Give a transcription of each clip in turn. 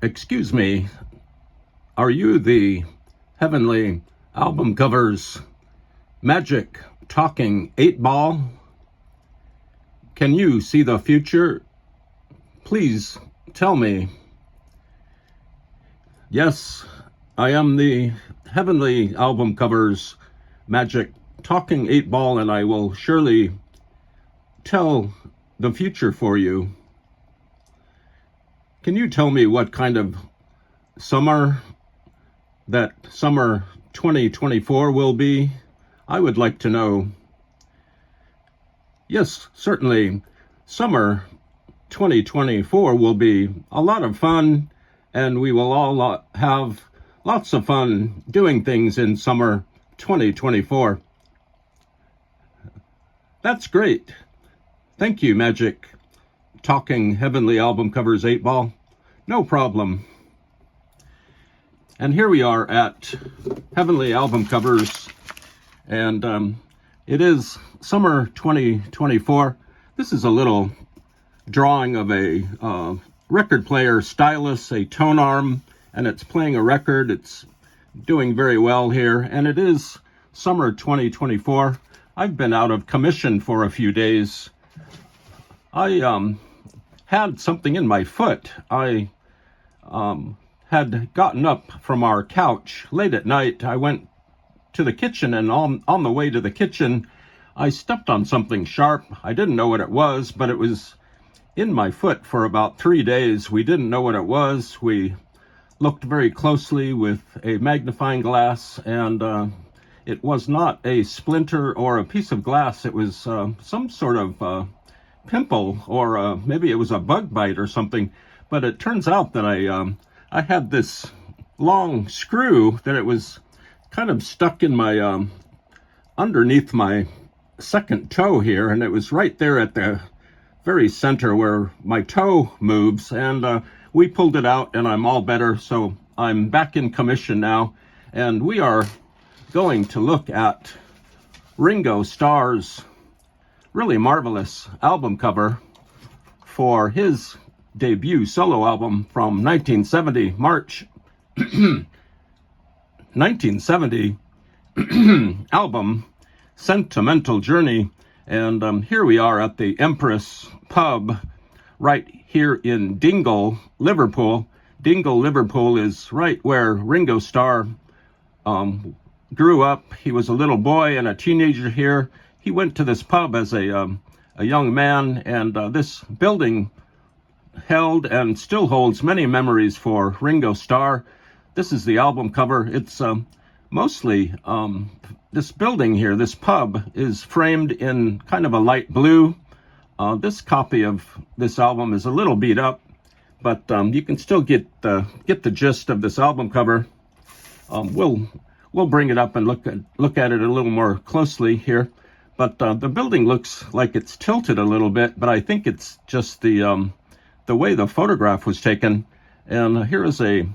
Excuse me, are you the Heavenly Album Covers Magic Talking 8-Ball? Can you see the future? Please tell me. Yes, I am the Heavenly Album Covers Magic Talking 8-Ball, and I will surely tell the future for you. Can you tell me what kind of summer 2024 will be? I would like to know. Yes, certainly. Summer 2024 will be a lot of fun, and we will all have lots of fun doing things in summer 2024. That's great. Thank you, Magic Talking Heavenly Album Covers 8-Ball. No problem. And here we are at Heavenly Album Covers, and it is summer 2024. This is a little drawing of a record player stylus, a tone arm, and it's playing a record. It's doing very well here, and it is summer 2024. I've been out of commission for a few days. I had something in my foot. I had gotten up from our couch late at night. I went to the kitchen, and on the way to the kitchen, I stepped on something sharp. I didn't know what it was, but it was in my foot for about 3 days. We didn't know what it was. We looked very closely with a magnifying glass, and it was not a splinter or a piece of glass. It was some sort of pimple, or maybe it was a bug bite or something. But it turns out that I had this long screw that it was kind of stuck in my underneath my second toe here, and it was right there at the very center where my toe moves, and we pulled it out, and I'm all better. So I'm back in commission now, and we are going to look at Ringo Starr's really marvelous album cover for his debut solo album from 1970, March 1970 album, Sentimental Journey. And here we are at the Empress Pub right here in Dingle, Liverpool. Dingle, Liverpool is right where Ringo Starr grew up. He was a little boy and a teenager here. He went to this pub as a young man, and this building held and still holds many memories for Ringo Starr. This is the album cover. It's mostly this building here, this pub, is framed in kind of a light blue. This copy of this album is a little beat up, but you can still get the gist of this album cover. We'll bring it up and look at it a little more closely here. But the building looks like it's tilted a little bit, but I think it's just the way the photograph was taken. And here is a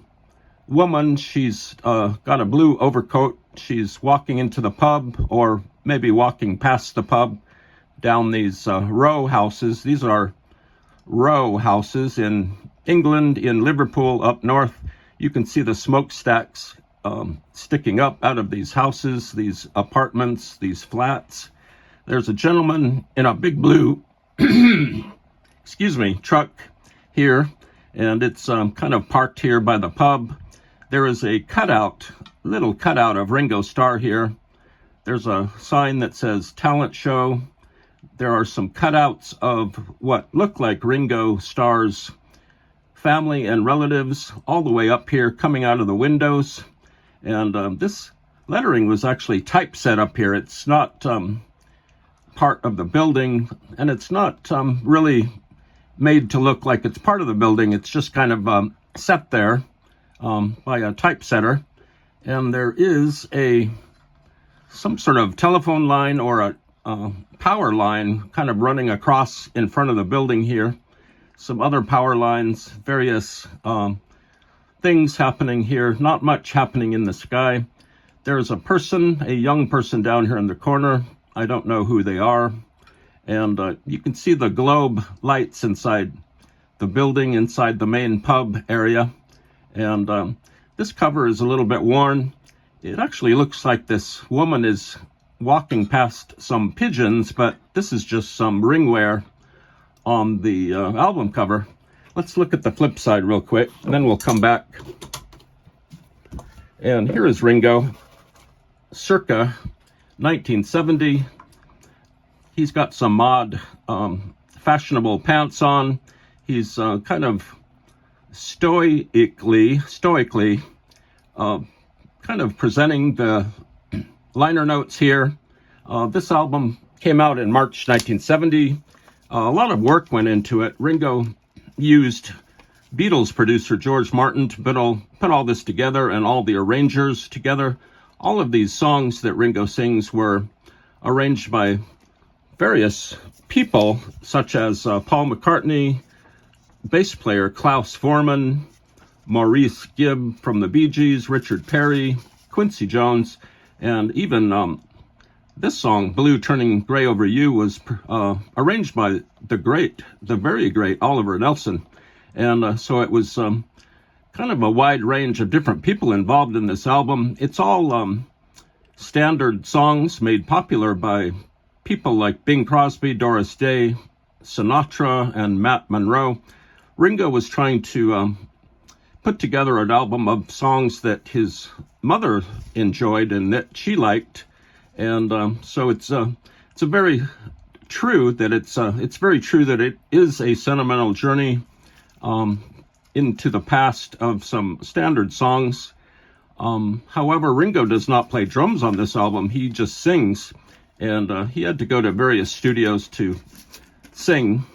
woman. She's got a blue overcoat. She's walking into the pub, or maybe walking past the pub down these row houses. These are row houses in England, in Liverpool, up north. You can see the smokestacks sticking up out of these houses, these apartments, these flats. There's a gentleman in a big blue truck here, and it's kind of parked here by the pub. There is a little cutout of Ringo Starr here. There's a sign that says talent show. There are some cutouts of what look like Ringo Starr's family and relatives all the way up here coming out of the windows. And this lettering was actually typeset up here. It's not part of the building, and it's not really made to look like it's part of the building. It's just kind of set there by a typesetter. And there is some sort of telephone line or a power line kind of running across in front of the building here. Some other power lines, various things happening here. Not much happening in the sky. There's a young person down here in the corner. I don't know who they are. And you can see the globe lights inside the building, inside the main pub area. And this cover is a little bit worn. It actually looks like this woman is walking past some pigeons, but this is just some ringware on the album cover. Let's look at the flip side real quick, and then we'll come back. And here is Ringo, circa 1970. He's got some mod fashionable pants on. He's kind of stoically kind of presenting the liner notes here. This album came out in March 1970. A lot of work went into it. Ringo used Beatles producer George Martin to put all this together, and all the arrangers together. All of these songs that Ringo sings were arranged by various people, such as Paul McCartney, bass player Klaus Voormann, Maurice Gibb from the Bee Gees, Richard Perry, Quincy Jones, and even this song, Blue Turning Gray Over You, was arranged by the very great Oliver Nelson. And so it was kind of a wide range of different people involved in this album. It's all standard songs made popular by people like Bing Crosby, Doris Day, Sinatra, and Matt Monro. Ringo was trying to put together an album of songs that his mother enjoyed and that she liked. And so it's very true that it is a sentimental journey into the past of some standard songs. However, Ringo does not play drums on this album. He just sings, and he had to go to various studios to sing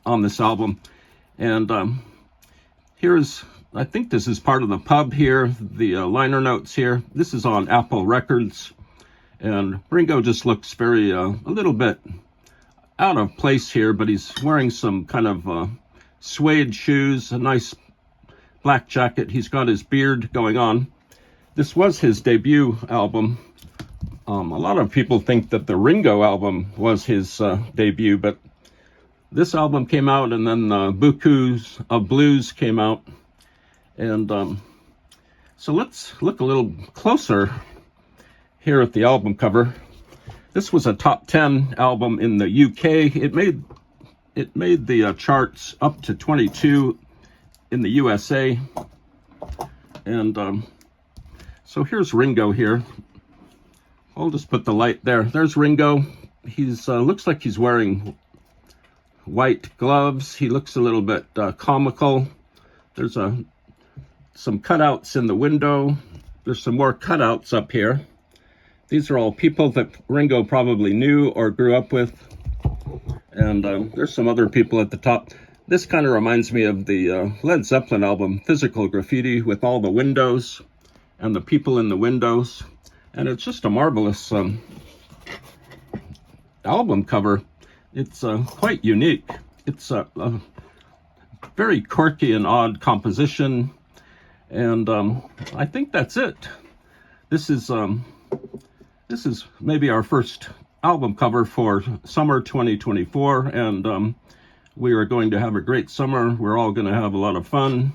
on this album. And I think this is part of the pub here, the liner notes here. This is on Apple Records. And Ringo just looks very, a little bit out of place here, but he's wearing some kind of suede shoes, a nice black jacket. He's got his beard going on. This was his debut album. A lot of people think that the Ringo album was his debut, but this album came out, and then Bukus of Blues came out. And so let's look a little closer here at the album cover. This was a top 10 album in the UK. It made the charts up to 22 in the USA. And so here's Ringo here. I'll just put the light there. There's Ringo. He's looks like he's wearing white gloves. He looks a little bit comical. There's some cutouts in the window. There's some more cutouts up here. These are all people that Ringo probably knew or grew up with. And there's some other people at the top. This kind of reminds me of the Led Zeppelin album, Physical Graffiti, with all the windows and the people in the windows. And it's just a marvelous album cover. It's quite unique. It's a very quirky and odd composition. And I think that's it. This is maybe our first album cover for summer 2024, and we are going to have a great summer. We're all going to have a lot of fun.